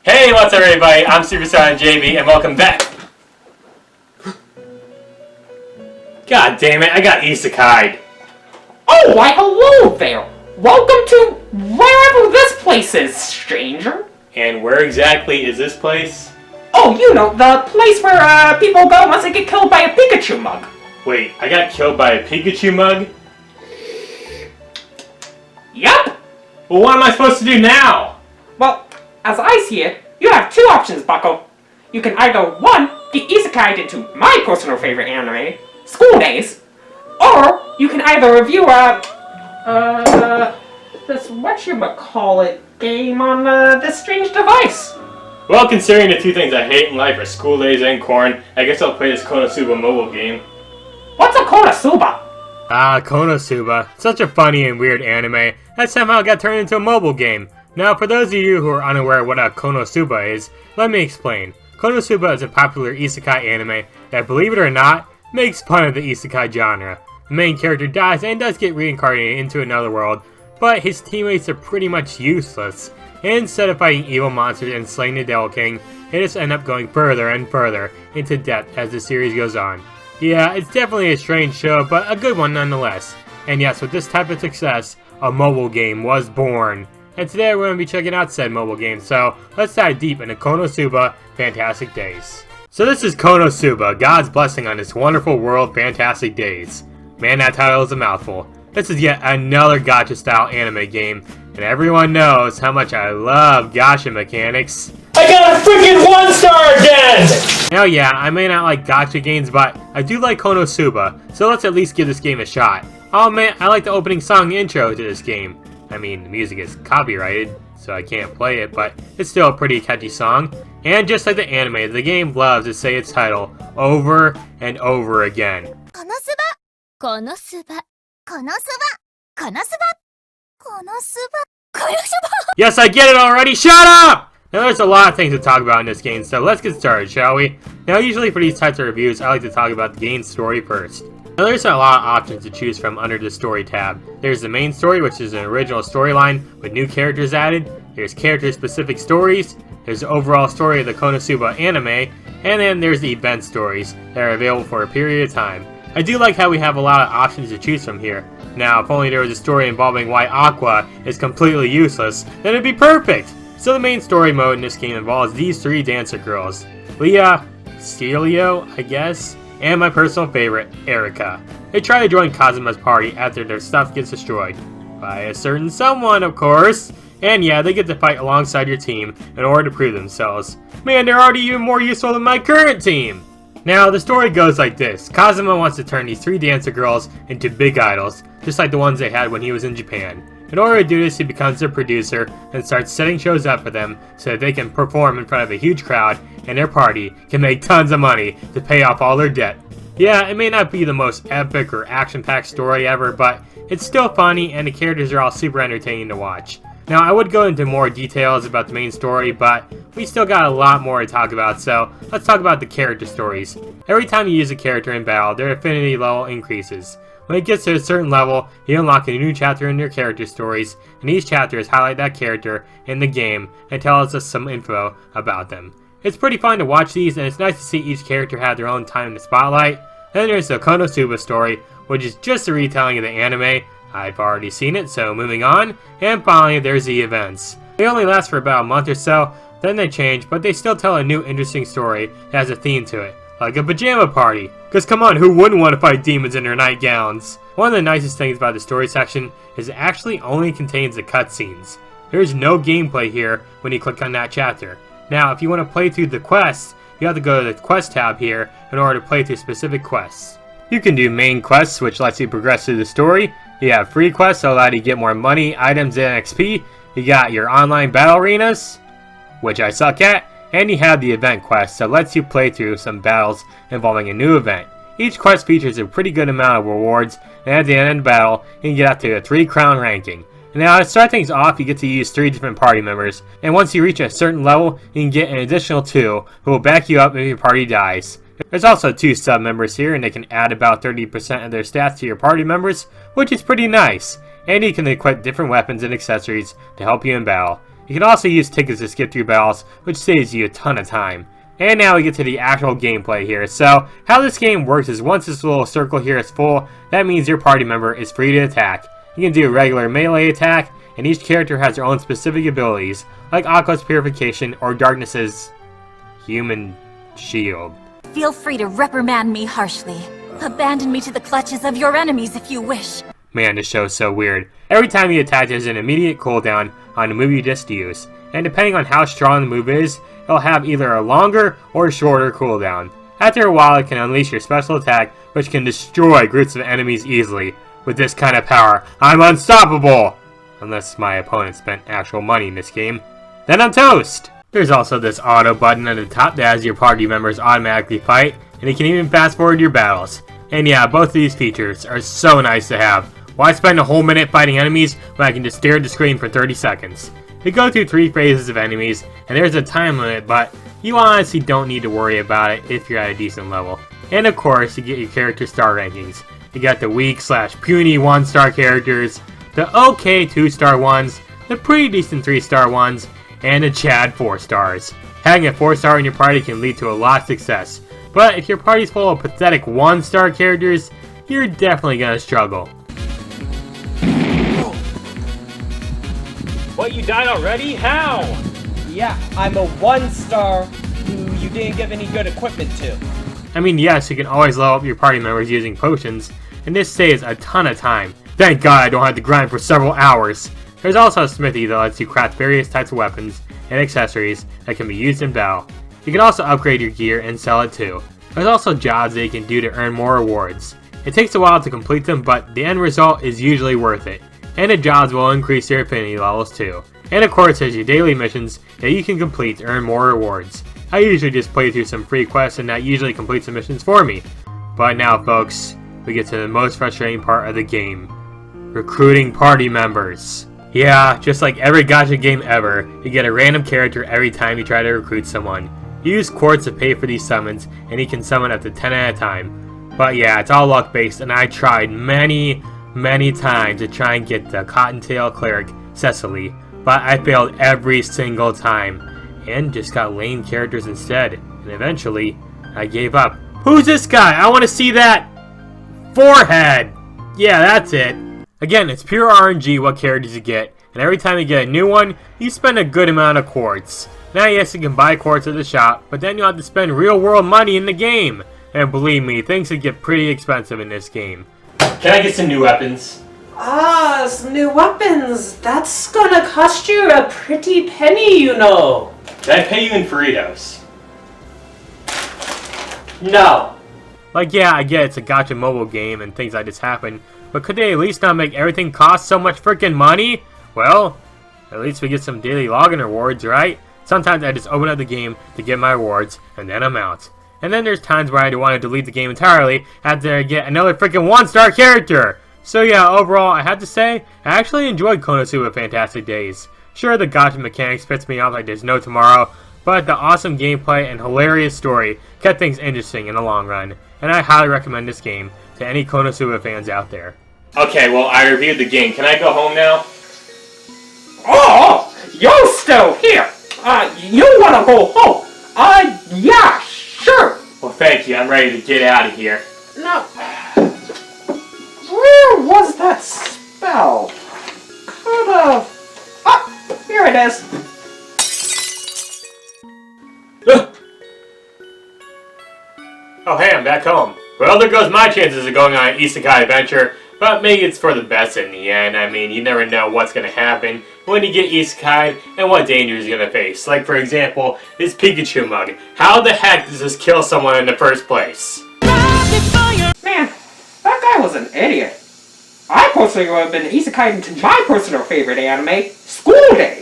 Hey, what's up everybody? I'm SuperSonicJB and welcome back. God damn it, I got isekai'd. Oh, why hello there! Welcome to wherever this place is, stranger. And where exactly is this place? Oh, you know, the place where people go once they get killed by a Pikachu mug. Wait, I got killed by a Pikachu mug? Yup! Well, what am I supposed to do now? Well, as I see it, you have two options, bucko. You can either, one, get isekai'd into my personal favorite anime, School Days, or you can either review this whatchamacallit game on, this strange device. Well, considering the two things I hate in life are School Days and corn, I guess I'll play this Konosuba mobile game. What's a Konosuba? Ah, Konosuba. Such a funny and weird anime that somehow got turned into a mobile game. Now, for those of you who are unaware what a Konosuba is, let me explain. Konosuba is a popular isekai anime that, believe it or not, makes fun of the isekai genre. The main character dies and does get reincarnated into another world, but his teammates are pretty much useless. Instead of fighting evil monsters and slaying the Devil King, they just end up going further and further into depth as the series goes on. Yeah, it's definitely a strange show, but a good one nonetheless. And yes, with this type of success, a mobile game was born. And today we're going to be checking out said mobile game, so let's dive deep into Konosuba Fantastic Days. So this is Konosuba, God's blessing on this wonderful world, Fantastic Days. Man, that title is a mouthful. This is yet another gacha style anime game, and everyone knows how much I love gacha mechanics. I got a freaking 1-star again! Now yeah, I may not like gacha games, but I do like Konosuba, so let's at least give this game a shot. Oh man, I like the opening song intro to this game. I mean, the music is copyrighted, so I can't play it, but it's still a pretty catchy song. And just like the anime, the game loves to say its title over and over again. Konosuba, Konosuba, Konosuba, Konosuba, Konosuba, Konosuba. Yes, I get it already! Shut up! Now there's a lot of things to talk about in this game, so let's get started, shall we? Now usually for these types of reviews, I like to talk about the game's story first. Now there's a lot of options to choose from under the story tab. There's the main story, which is an original storyline with new characters added. There's character-specific stories. There's the overall story of the Konosuba anime. And then there's the event stories that are available for a period of time. I do like how we have a lot of options to choose from here. Now, if only there was a story involving why Aqua is completely useless, then it'd be perfect! So the main story mode in this game involves these three dancer girls. Leah, Celio, I guess, and my personal favorite, Erika. They try to join Kazuma's party after their stuff gets destroyed. By a certain someone, of course. And yeah, they get to fight alongside your team in order to prove themselves. Man, they're already even more useful than my current team! Now, the story goes like this. Kazuma wants to turn these three dancer girls into big idols, just like the ones they had when he was in Japan. In order to do this, he becomes their producer and starts setting shows up for them so that they can perform in front of a huge crowd and their party can make tons of money to pay off all their debt. Yeah, it may not be the most epic or action-packed story ever, but it's still funny and the characters are all super entertaining to watch. Now, I would go into more details about the main story, but we still got a lot more to talk about, so let's talk about the character stories. Every time you use a character in battle, their affinity level increases. When it gets to a certain level, you unlock a new chapter in your character stories, and these chapters highlight that character in the game and tell us some info about them. It's pretty fun to watch these, and it's nice to see each character have their own time in the spotlight. Then there's the Konosuba story, which is just a retelling of the anime. I've already seen it, so moving on. And finally, there's the events. They only last for about a month or so, then they change, but they still tell a new interesting story that has a theme to it. Like a pajama party. Cause come on, who wouldn't want to fight demons in their nightgowns? One of the nicest things about the story section is it actually only contains the cutscenes. There's no gameplay here when you click on that chapter. Now, if you want to play through the quests, you have to go to the quest tab here in order to play through specific quests. You can do main quests, which lets you progress through the story. You have free quests that allow you to get more money, items, and XP. You got your online battle arenas, which I suck at. And you have the event quest that lets you play through some battles involving a new event. Each quest features a pretty good amount of rewards, and at the end of the battle, you can get up to a 3-crown ranking. Now, to start things off, you get to use 3 different party members, and once you reach a certain level, you can get an additional 2 who will back you up if your party dies. There's also 2 sub-members here, and they can add about 30% of their stats to your party members, which is pretty nice. And you can equip different weapons and accessories to help you in battle. You can also use tickets to skip through battles, which saves you a ton of time. And now we get to the actual gameplay here. So, how this game works is once this little circle here is full, that means your party member is free to attack. You can do a regular melee attack, and each character has their own specific abilities, like Aqua's Purification or Darkness's Human Shield. Feel free to reprimand me harshly. Abandon me to the clutches of your enemies if you wish. Man, this show's so weird. Every time you attack, there's an immediate cooldown on the move you just used, and depending on how strong the move is, it'll have either a longer or shorter cooldown. After a while, it can unleash your special attack, which can destroy groups of enemies easily. With this kind of power, I'm unstoppable! Unless my opponent spent actual money in this game. Then I'm toast! There's also this auto button at the top that has your party members automatically fight, and you can even fast forward your battles. And yeah, both of these features are so nice to have. Why spend a whole minute fighting enemies when I can just stare at the screen for 30 seconds? You go through 3 phases of enemies, and there's a time limit, but you honestly don't need to worry about it if you're at a decent level. And of course, you get your character star rankings. You got the weak/puny 1-star characters, the okay 2-star ones, the pretty decent 3-star ones, and the Chad 4 stars. Having a 4-star in your party can lead to a lot of success, but if your party's full of pathetic 1-star characters, you're definitely gonna struggle. What, you died already? How? Yeah, I'm a 1-star who you didn't give any good equipment to. I mean, yes, you can always level up your party members using potions, and this saves a ton of time. Thank God I don't have to grind for several hours. There's also a smithy that lets you craft various types of weapons and accessories that can be used in battle. You can also upgrade your gear and sell it too. There's also jobs that you can do to earn more rewards. It takes a while to complete them, but the end result is usually worth it. And the jobs will increase your affinity levels too. And of course there's your daily missions that you can complete to earn more rewards. I usually just play through some free quests and that usually completes the missions for me. But now folks, we get to the most frustrating part of the game. Recruiting party members. Yeah, just like every gacha game ever, you get a random character every time you try to recruit someone. You use quartz to pay for these summons, and you can summon up to 10 at a time. But yeah, it's all luck based, and I tried many times to try and get the Cottontail cleric, Cecily, but I failed every single time, and just got lame characters instead, and eventually, I gave up. Who's this guy? I want to see that forehead! Yeah, that's it. Again, it's pure RNG what characters you get, and every time you get a new one, you spend a good amount of quartz. Now yes, you can buy quartz at the shop, but then you'll have to spend real world money in the game. And believe me, things can get pretty expensive in this game. Can I get some new weapons? Some new weapons. That's gonna cost you a pretty penny, you know. Can I pay you in Doritos? No. Like yeah, I get it's a gacha mobile game and things like this happen, but could they at least not make everything cost so much freaking money? Well, at least we get some daily login rewards, right? Sometimes I just open up the game to get my rewards, and then I'm out. And then there's times where I want to delete the game entirely after I get another freaking 1-star character! So yeah, overall, I have to say, I actually enjoyed Konosuba Fantastic Days. Sure, the gacha mechanics pissed me off like there's no tomorrow, but the awesome gameplay and hilarious story kept things interesting in the long run. And I highly recommend this game to any Konosuba fans out there. Okay, well, I reviewed the game. Can I go home now? Oh, you're still here. You wanna go home? Yeah, sure. Well, thank you. I'm ready to get out of here. No. Where was that spell? Could've... Ah, here it is. Oh hey, I'm back home. Well, there goes my chances of going on an isekai adventure, but maybe it's for the best in the end. I mean, you never know what's going to happen when you get isekai and what dangers you're going to face. Like, for example, this Pikachu mug. How the heck does this kill someone in the first place? Man, that guy was an idiot. I personally would have been isekai into my personal favorite anime, School Days.